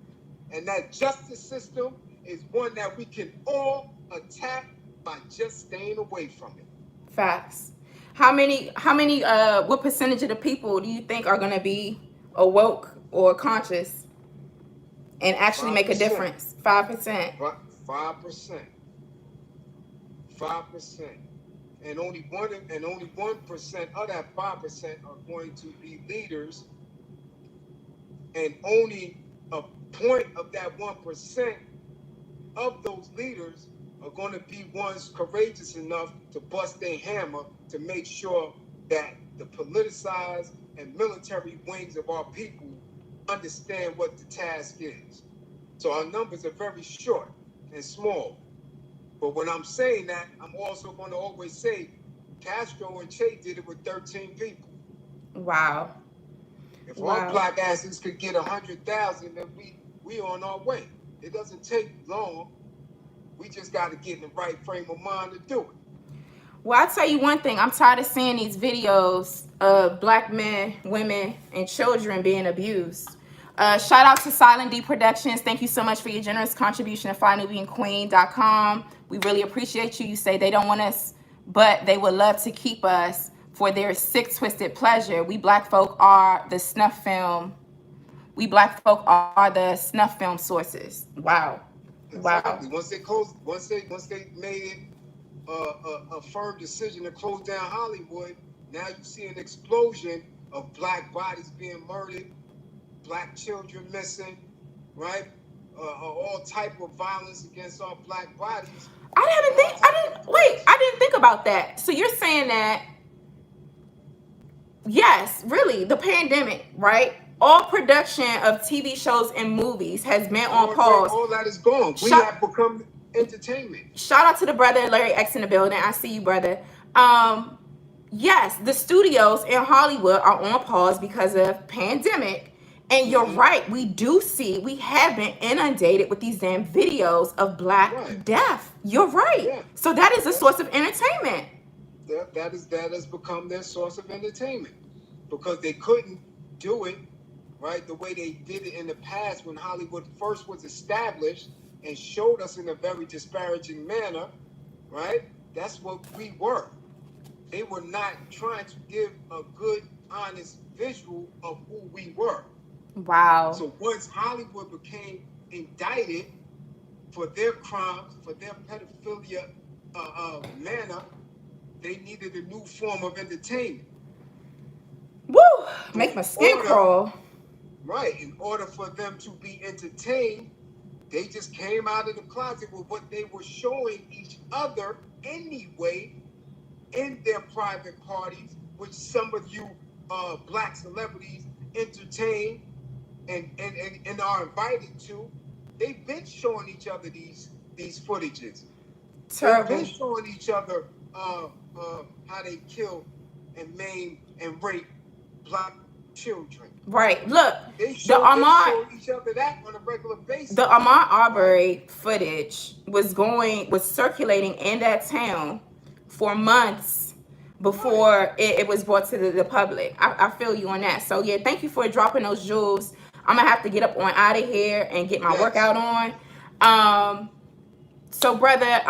And that justice system is one that we can all attack by just staying away from it. Facts. What percentage of the people do you think are going to be awoke or conscious and actually 5%. Make a difference? 5%. 5%. 5%. And only 1% of that 5% are going to be leaders, and only a point of that 1% of those leaders are going to be ones courageous enough to bust their hammer to make sure that the politicized and military wings of our people understand what the task is. So our numbers are very short and small. But when I'm saying that, I'm also going to always say Castro and Che did it with 13 people. Wow. If Wow. our black asses could get 100,000, then we on our way. It doesn't take long. We just got to get in the right frame of mind to do it. Well, I'll tell you one thing. I'm tired of seeing these videos of black men, women, and children being abused. Shout out to Silent D Productions. Thank you so much for your generous contribution to FlyNubianQueen.com. We really appreciate you. You say they don't want us, but they would love to keep us for their sick, twisted pleasure. We black folk are the snuff film. We black folk are the snuff film sources. Wow. Exactly. Wow. Once they made it a firm decision to close down Hollywood, now you see an explosion of black bodies being murdered, black children missing, right? All type of violence against our black bodies. I didn't think about that. So you're saying that, yes, really, the pandemic, right? All production of TV shows and movies has been on pause. All that is gone. We have become entertainment. Shout out to the brother Larry X in the building. I see you, brother. Yes, the studios in Hollywood are on pause because of pandemic. And you're right, we have been inundated with these damn videos of black death. You're right. Yeah. So that is a source of entertainment. That has become their source of entertainment because they couldn't do it, right, the way they did it in the past when Hollywood first was established and showed us in a very disparaging manner, right? That's what we were. They were not trying to give a good, honest visual of who we were. Wow. So once Hollywood became indicted for their crimes, for their pedophilia manner, they needed a new form of entertainment. Woo! Make my skin crawl. Right. In order for them to be entertained, they just came out of the closet with what they were showing each other anyway in their private parties, which some of you black celebrities entertain and are invited to. They've been showing each other these footages. Terrible. They've been showing each other how they kill and maim and rape black children. Right. Look, they show each other that on a regular basis. The Ahmaud Arbery footage was circulating in that town for months before it was brought to the public. I feel you on that. So yeah, thank you for dropping those jewels. I'm gonna have to get up on out of here and get my workout on. So brother,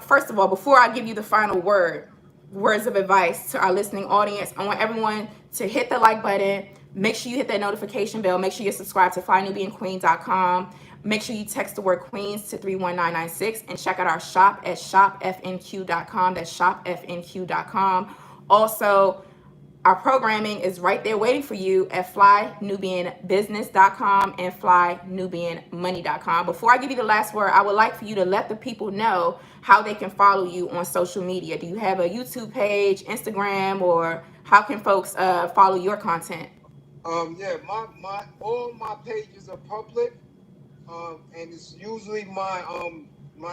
first of all, before I give you the final words of advice to our listening audience, I want everyone to hit the like button. Make sure you hit that notification bell. Make sure you're subscribed to FlyNubianQueen.com. Make sure you text the word Queens to 31996 and check out our shop at shopfnq.com. That's shopfnq.com. Also, our programming is right there waiting for you at flynubianbusiness.com and flynubianmoney.com. Before I give you the last word, I would like for you to let the people know how they can follow you on social media. Do you have a YouTube page, Instagram, or how can folks follow your content? Yeah, all my pages are public, and it's usually my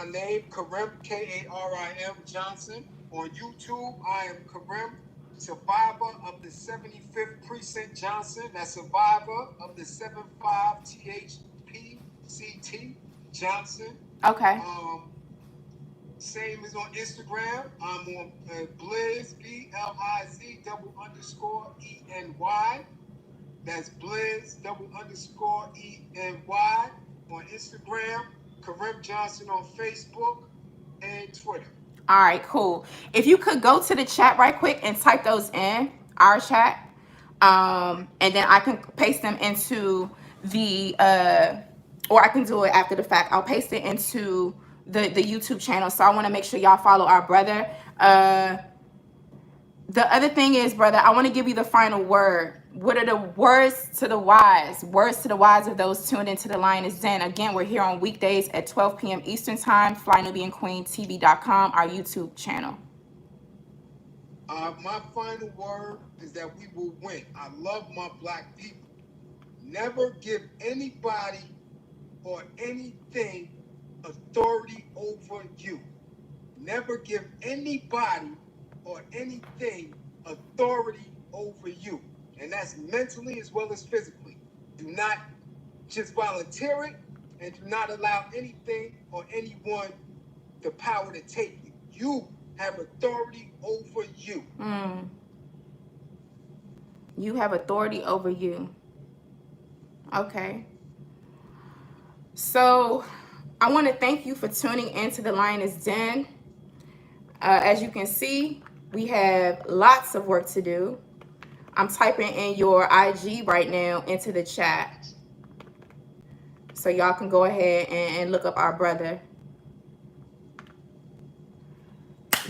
name, Karim, Karim Johnson. On YouTube, I am Karim, survivor of the 75th Precinct Johnson. That's survivor of the 75 THPCT Johnson. Okay. Same as on Instagram. I'm on Blizz, BLIZ_ENY. That's Blizz_ENY on Instagram. Karim Johnson on Facebook and Twitter. All right, cool. If you could go to the chat right quick and type those in our chat, and then I can paste them into the, or I can do it after the fact. I'll paste it into the YouTube channel. So I want to make sure y'all follow our brother. The other thing is, brother, I want to give you the final word. What are the words to the wise? Words to the wise of those tuned into the Lioness Den. Again, we're here on weekdays at 12 p.m. Eastern Time. FlyNubianQueenTV.com, our YouTube channel. My final word is that we will win. I love my black people. Never give anybody or anything authority over you. Never give anybody or anything authority over you. And that's mentally as well as physically. Do not just volunteer it, and do not allow anything or anyone the power to take you. You have authority over you. You have authority over you. Okay. So I want to thank you for tuning into the Lioness Den. As you can see, we have lots of work to do. I'm typing in your IG right now into the chat, so y'all can go ahead and look up our brother.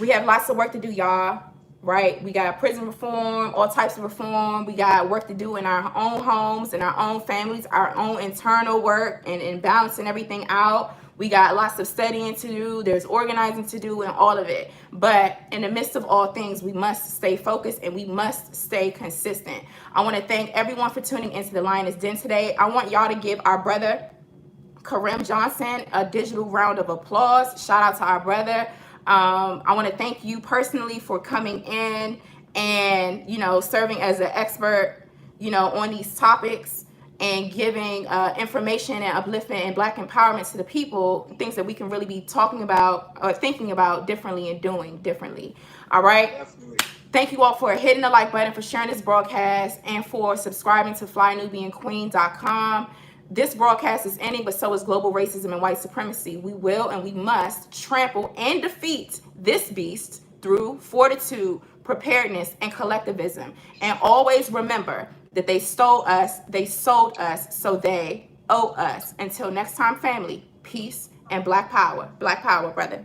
We have lots of work to do, y'all. Right? We got prison reform, all types of reform. We got work to do in our own homes, in our own families, our own internal work, and balancing everything out. We got lots of studying to do. There's organizing to do and all of it. But in the midst of all things, we must stay focused and we must stay consistent. I want to thank everyone for tuning into the Lioness Den today. I want y'all to give our brother, Kareem Johnson, a digital round of applause. Shout out to our brother. I want to thank you personally for coming in and, serving as an expert, on these topics and giving information and upliftment and Black empowerment to the people, things that we can really be talking about or thinking about differently and doing differently. All right. Definitely. Thank you all for hitting the like button, for sharing this broadcast, and for subscribing to FlyNubianQueen.com. This broadcast is ending, but so is global racism and white supremacy. We will and we must trample and defeat this beast through fortitude, preparedness, and collectivism. And always remember that they stole us, they sold us, so they owe us. Until next time, family, peace and Black power. Black power, brother.